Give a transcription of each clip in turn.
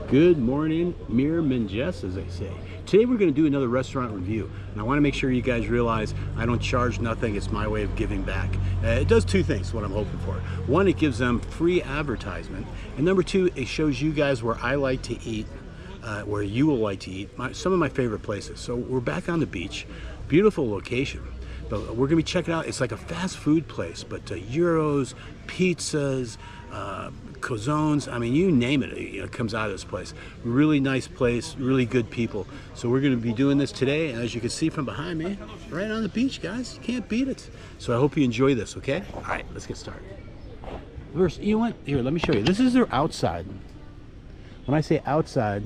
Good morning, Mir Minjes, as they say. Today we're going to do another restaurant review, and I want to make sure you guys realize I don't charge nothing. It's my way of giving back. It does two things, what I'm hoping for. One, it gives them free advertisement, and number two, it shows you guys where I like to eat, where you will like to eat, some of my favorite places. So we're back on the beach, beautiful location. But we're gonna be checking out, it's like a fast food place, but gyros, pizzas, calzones, I mean, you name it, it comes out of this place. Really nice place, really good people. So we're gonna be doing this today, and as you can see from behind me, right on the beach, guys. You can't beat it. So I hope you enjoy this, okay? All right, let's get started. First, you know what? Here, let me show you. This is their outside. When I say outside,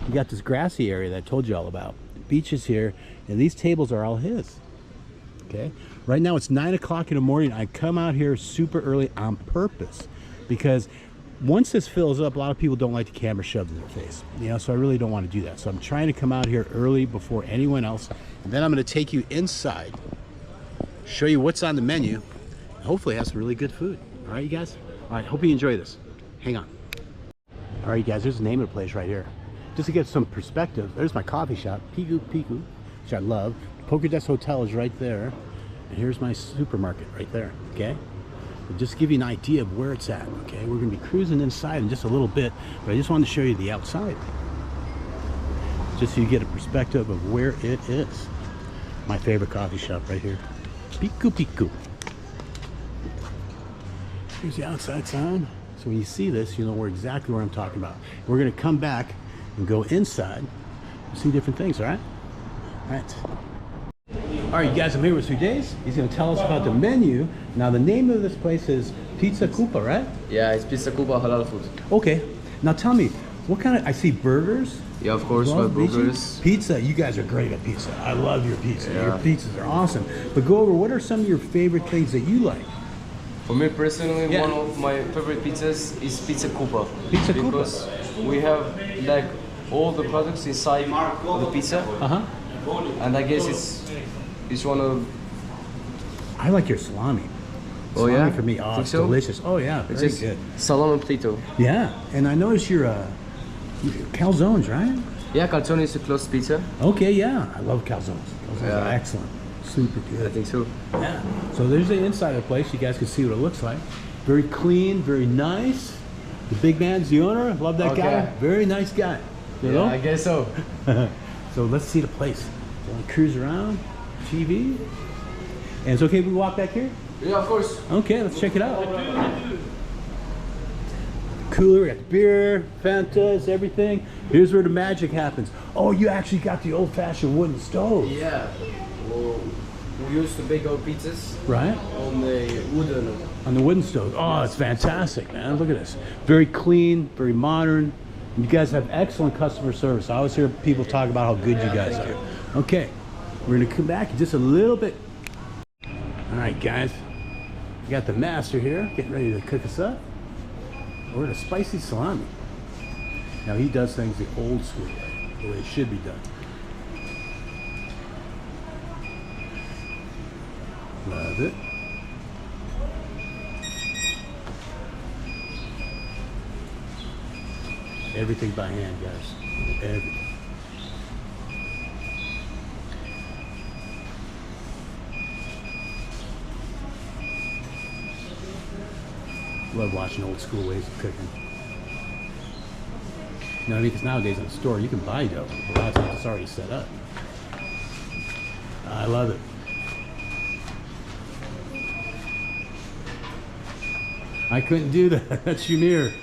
you got this grassy area that I told you all about. The beach is here, and these tables are all his. Okay. Right now it's 9 o'clock in the morning. I come out here super early on purpose because once this fills up, a lot of people don't like the camera shoved in their face. You know, so I really don't want to do that. So I'm trying to come out here early before anyone else. And then I'm going to take you inside, show you what's on the menu, and hopefully have some really good food. All right, you guys? All right, hope you enjoy this. Hang on. All right, you guys, there's the name of the place right here. Just to get some perspective, there's my coffee shop, Piku Piku, which I love. Pogradec Hotel is right there, and here's my supermarket right there, okay? So just to give you an idea of where it's at, okay? We're gonna be cruising inside in just a little bit, but I just wanted to show you the outside, just so you get a perspective of where it is. My favorite coffee shop right here, Piku Piku. Here's the outside sign. So when you see this, you know exactly where I'm talking about. We're gonna come back and go inside and see different things, all right? All right. All right, you guys, I'm here with Sudesh. He's going to tell us about the menu. Now, the name of this place is Pizza Kupa, right? Yeah, it's Pizza Kupa halal food. Okay. Now, tell me, what kind of, I see burgers. Yeah, of course, Well, burgers. Pizza, you guys are great at pizza. I love your pizza. Yeah. Your pizzas are awesome. But go over, what are some of your favorite things that you like? For me personally, Yeah. one of my favorite pizzas is Pizza Kupa. Pizza Kupa. Because we have like all the products inside the pizza. Uh-huh. And I guess it's one of... I like your salami. Oh, Salami yeah? for me, oh, Think it's so? delicious. Oh, yeah, It's very just good. salami potato. Yeah, and I noticed your calzones, right? Yeah, calzone is a closed pizza. Okay, yeah, I love calzones. Calzones are Yeah. excellent, super I good. think so. Yeah. So there's the inside of the place. You guys can see what it looks like. Very clean, very nice. The big man's the owner. Love that guy. Okay. Very nice guy. You know? I guess so. So let's see the place. Want to cruise around, TV, and it's okay if we walk back here. Yeah, of course. Okay, let's check it out. Cooler, we got the beer, Fantas, everything. Here's where the magic happens. Oh, you actually got the old-fashioned wooden stove. Yeah. Well, we used to bake our pizzas Right? on the wooden. On the wooden stove. Oh, it's fantastic, man. Look at this. Very clean, very modern. You guys have excellent customer service. I always hear people talk about how good you guys are. Okay, we're gonna come back in just a little bit. All right, guys. We got the master here, getting ready to cook us up. We're gonna spicy salami. Now he does things the old school way, the way it should be done. Love it. Everything by hand, guys. Everything. Love watching old school ways of cooking. You know what I mean? Because nowadays in the store you can buy dough. A lot of times it's already set up. I love it. I couldn't do that. That's Shamir.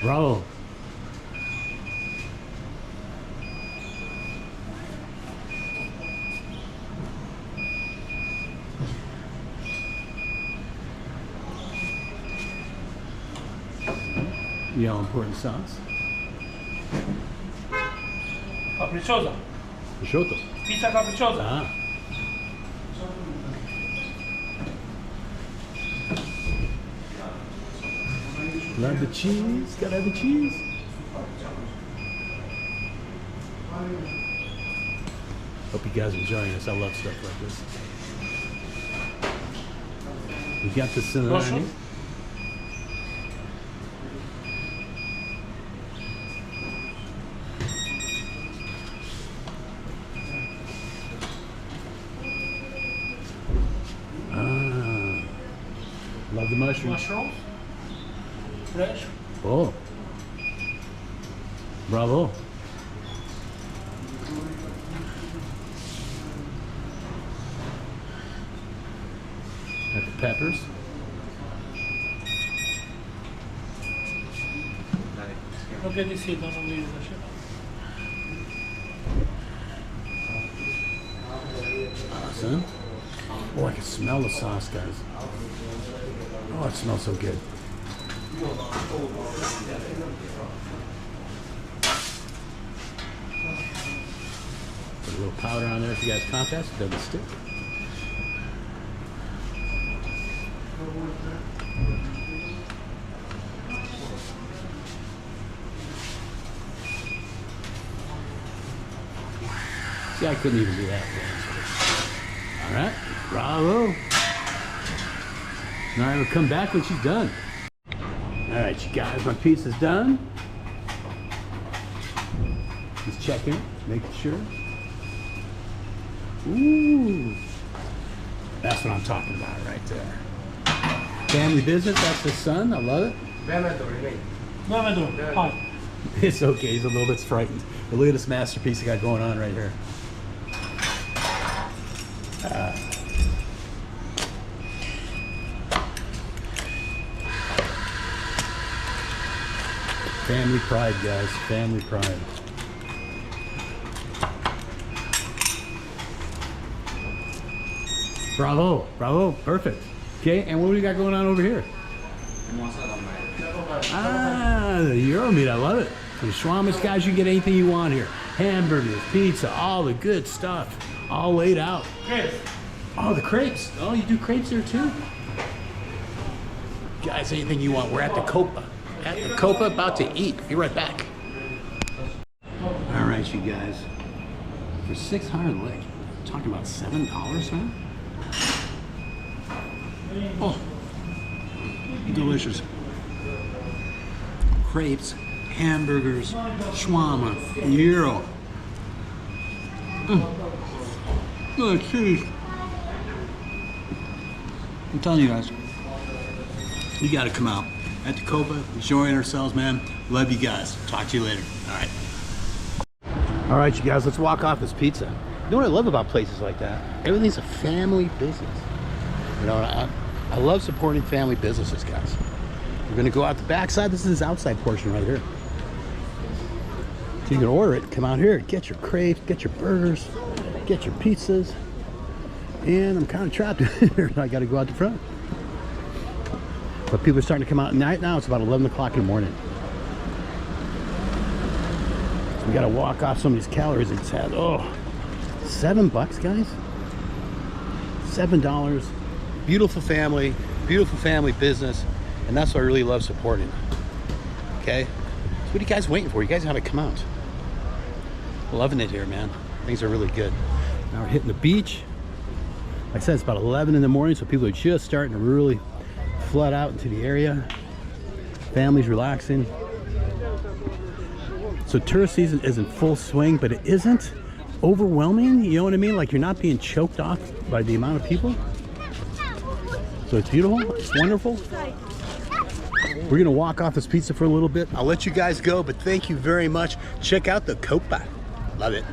Bravo. The all-important sauce. Capricciosa. Prosciutto. Pizza capricciosa. Ah. Love the cheese. Gotta have the cheese. Hope you guys are enjoying this. I love stuff like this. You got the salami. Proszę. Love the mushrooms. Mushrooms. Fresh. Oh. Bravo. Got the peppers. Look at this heat on the wheel. Awesome. Oh, I can smell the sauce, guys. Oh, it smells so good. Put a little powder on there if you guys contest. It doesn't stick. See, I couldn't even do that. All right, bravo. All right, we'll come back when she's done. All right, you guys, my pizza's done. Just checking, making sure. Ooh, that's what I'm talking about right there. Family business, that's the son, I love it. Mehmet, hi. It's okay, he's a little bit frightened. But look at this masterpiece I got going on right here. Family pride, guys, family pride. Bravo, bravo, perfect. Okay, and what do we got going on over here? Ah, the Euro meat, I love it. For the Schwamish guys, you get anything you want here. Hamburgers, pizza, all the good stuff, all laid out. Yes. Oh, the crepes. Oh, you do crepes there too? Guys, anything you want. We're at the Kupa. At the Kupa, about to eat. Be right back. All right, you guys. For 600 leg, talking about $7, man. Oh, delicious. Crepes, hamburgers, shawarma, gyro. Oh, cheese. I'm telling you guys, you got to come out at the Kupa, enjoying ourselves, man. Love you guys. Talk to you later. All right. All right, you guys, let's walk off this pizza. You know what I love about places like that? Everything's a family business. You know, I love supporting family businesses, guys. We're gonna go out the backside. This is this outside portion right here. So you can order it, come out here, get your crepes, get your burgers, get your pizzas. And I'm kind of trapped here. I gotta go out the front. But people are starting to come out at night now. It's about 11 o'clock in the morning. So we gotta walk off some of these calories it's had. Oh, $7, guys. $7. Beautiful family business. And that's what I really love supporting. Okay? So what are you guys waiting for? You guys gotta come out. Loving it here, man. Things are really good. Now we're hitting the beach. Like I said, it's about 11 in the morning, so people are just starting to really flood out into the area. Families relaxing. So tourist season is in full swing, but it isn't overwhelming. You know what I mean? Like you're not being choked off by the amount of people. So it's beautiful, it's wonderful. We're gonna walk off this pizza for a little bit. I'll let you guys go, but thank you very much. Check out the Kupa. Love it.